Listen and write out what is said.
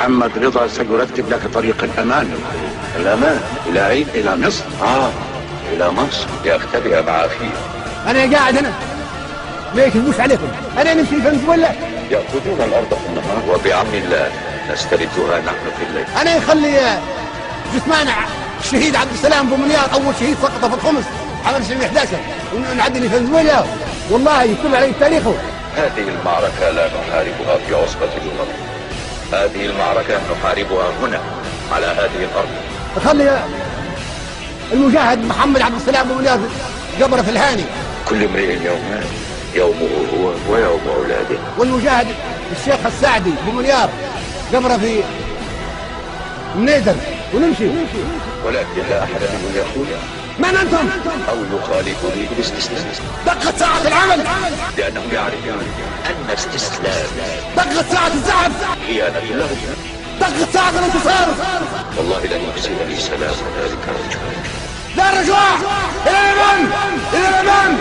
محمد رضا سيرتب لك طريق الأمان. الأمان؟ إلى أين؟ إلى مصر. إلى مصر يختبئ مع أخيه. أنا قاعد هنا ما يكذبوش عليكم، أنا نمشي فنزويلا. يأخذون الأرض في النهار وبعم الله نستردها نحن في الليل. أنا يخلي جثمان الشهيد عبد السلام بومنيار أول شهيد سقط في الخمس عام 1911 ونعدني فنزويلا، والله يكتب علي تاريخه. هذه المعركة لا نحاربها في عصبة الأمم، هذه المعركة نحاربها هنا على هذه الأرض. خلي المجاهد محمد عبد السلام بومنيار قبره في الهاني. كل امرئ يومان، يومه هو ويوم أولاده. والمجاهد الشيخ السعدي بومنيار قبره في النيدر ونمشي. ولكن لا أحد منهم يقول من أنتم؟ أو يخالفني بالاستسلام. دقت ساعة العمل لأنهم يعرفون أن استسلام دقت ساعة الزعف خيانة لهم. دقت ساعة الانتصار. والله لن يحسن لي سلام ذلك الرجل. لا رجوع إلى الأمام، إلى الأمام.